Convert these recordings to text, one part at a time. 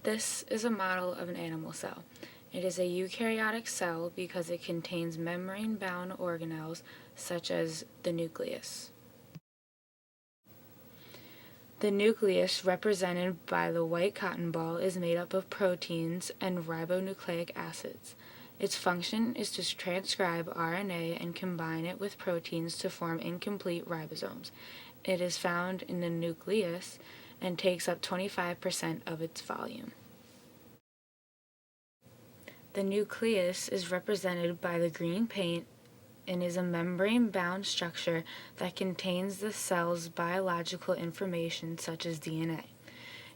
This is a model of an animal cell. It is a eukaryotic cell because it contains membrane-bound organelles such as the nucleus. The nucleus, represented by the white cotton ball, is made up of proteins and ribonucleic acids. Its function is to transcribe RNA and combine it with proteins to form incomplete ribosomes. It is found in the nucleus and takes up 25% of its volume. The nucleus is represented by the green paint and is a membrane-bound structure that contains the cell's biological information such as DNA.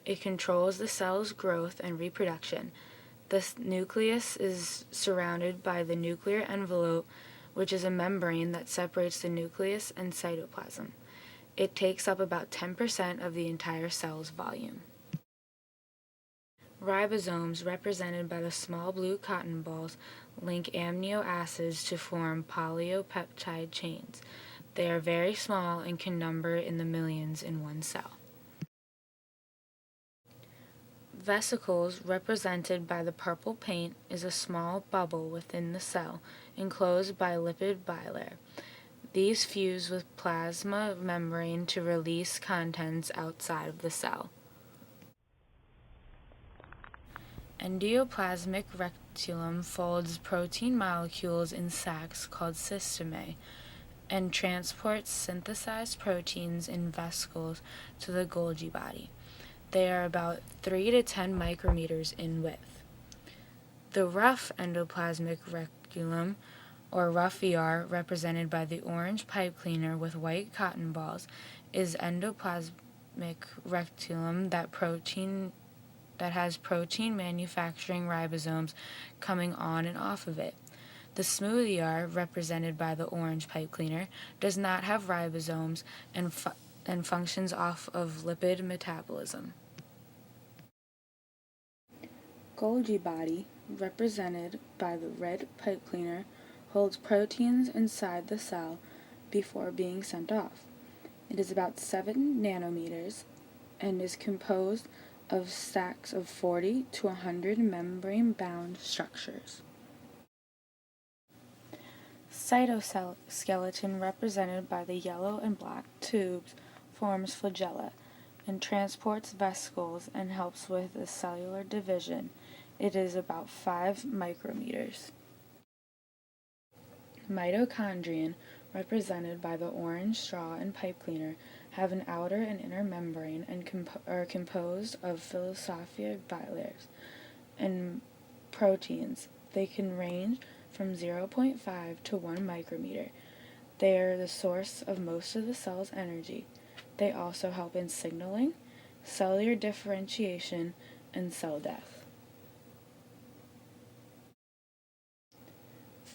It controls the cell's growth and reproduction. The nucleus is surrounded by the nuclear envelope, which is a membrane that separates the nucleus and cytoplasm. It takes up about 10% of the entire cell's volume. Ribosomes, represented by the small blue cotton balls, link amino acids to form polypeptide chains. They are very small and can number in the millions in one cell. Vesicles, represented by the purple paint, is a small bubble within the cell, enclosed by lipid bilayer. These fuse with plasma membrane to release contents outside of the cell. Endoplasmic reticulum folds protein molecules in sacs called systemae and transports synthesized proteins in vesicles to the Golgi body. They are about 3 to 10 micrometers in width. The rough endoplasmic reticulum, or rough ER, represented by the orange pipe cleaner with white cotton balls, is endoplasmic reticulum that has protein manufacturing ribosomes coming on and off of it. The smooth ER, represented by the orange pipe cleaner, does not have ribosomes and functions off of lipid metabolism. Golgi body, represented by the red pipe cleaner, holds proteins inside the cell before being sent off. It is about 7 nanometers and is composed of stacks of 40 to 100 membrane-bound structures. Cytoskeleton, represented by the yellow and black tubes, forms flagella and transports vesicles and helps with the cellular division. It is about 5 micrometers. Mitochondrion, represented by the orange straw and pipe cleaner, have an outer and inner membrane and are composed of phosphorylated bilayers and proteins. They can range from 0.5 to 1 micrometer. They are the source of most of the cell's energy. They also help in signaling, cellular differentiation, and cell death.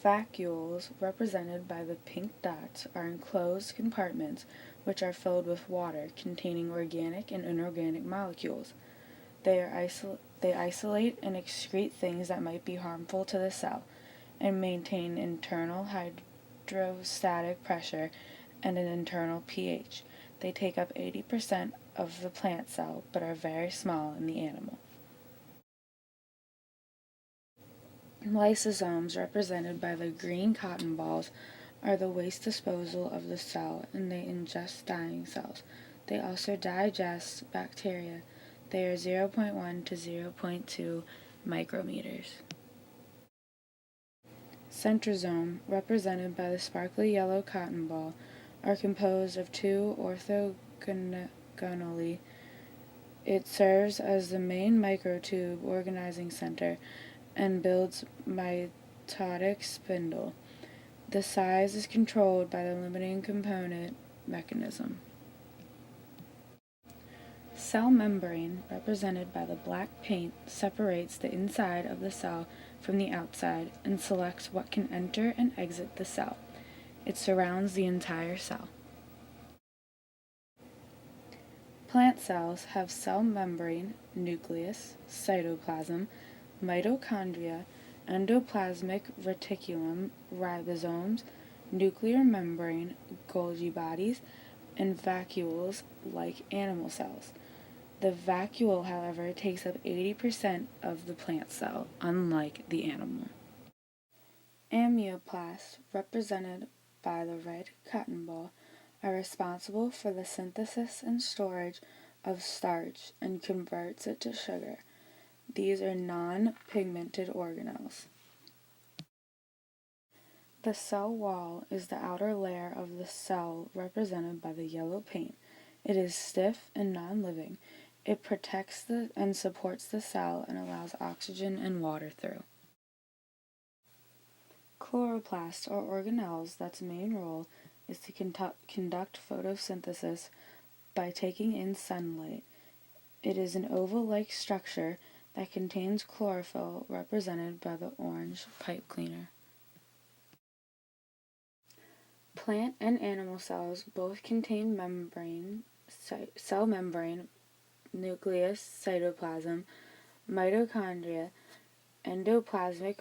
Vacuoles, represented by the pink dots, are enclosed compartments which are filled with water containing organic and inorganic molecules. They isolate and excrete things that might be harmful to the cell and maintain internal hydrostatic pressure and an internal pH. They take up 80% of the plant cell but are very small in the animal. Lysosomes, represented by the green cotton balls, are the waste disposal of the cell, and they ingest dying cells. They also digest bacteria. They are 0.1 to 0.2 micrometers. Centrosome, represented by the sparkly yellow cotton ball, are composed of 2 orthogonally. It serves as the main microtube organizing center and builds mitotic spindle. The size is controlled by the limiting component mechanism. Cell membrane, represented by the black paint, separates the inside of the cell from the outside and selects what can enter and exit the cell. It surrounds the entire cell. Plant cells have cell membrane, nucleus, cytoplasm, mitochondria, endoplasmic reticulum, ribosomes, nuclear membrane, Golgi bodies, and vacuoles like animal cells. The vacuole, however, takes up 80% of the plant cell, unlike the animal. Amnioplasts, represented by the red cotton ball, are responsible for the synthesis and storage of starch and converts it to sugar. These are non-pigmented organelles. The cell wall is the outer layer of the cell represented by the yellow paint. It is stiff and non-living. It protects and supports the cell and allows oxygen and water through. Chloroplasts are organelles that's main role is to conduct photosynthesis by taking in sunlight. It is an oval-like structure that contains chlorophyll, represented by the orange pipe cleaner. Plant and animal cells both contain cell membrane, nucleus, cytoplasm, mitochondria, endoplasmic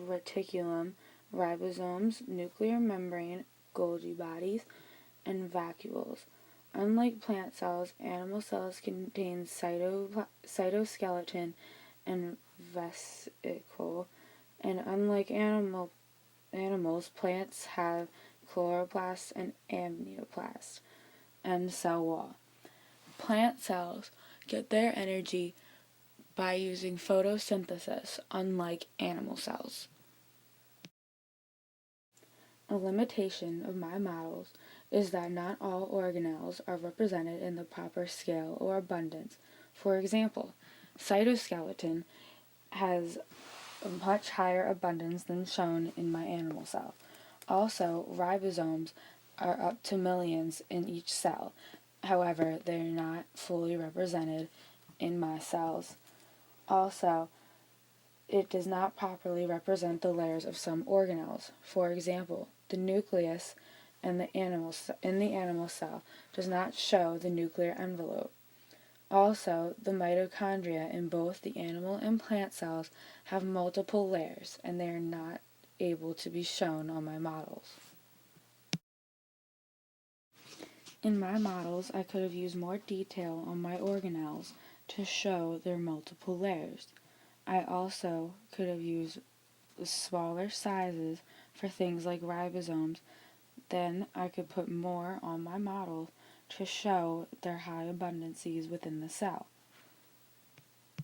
reticulum, ribosomes, nuclear membrane, Golgi bodies, and vacuoles. Unlike plant cells, animal cells contain cytoskeleton and vesicle, and unlike animals, plants have chloroplasts and amnioplasts and cell wall. Plant cells get their energy by using photosynthesis, unlike animal cells. A limitation of my models is that not all organelles are represented in the proper scale or abundance. For example, cytoskeleton has a much higher abundance than shown in my animal cell. Also, ribosomes are up to millions in each cell. However, they are not fully represented in my cells. Also, it does not properly represent the layers of some organelles. For example, the nucleus in the animal cell does not show the nuclear envelope. Also, the mitochondria in both the animal and plant cells have multiple layers, and they are not able to be shown on my models. In my models, I could have used more detail on my organelles to show their multiple layers. I also could have used smaller sizes for things like ribosomes. Then I could put more on my model to show their high abundances within the cell.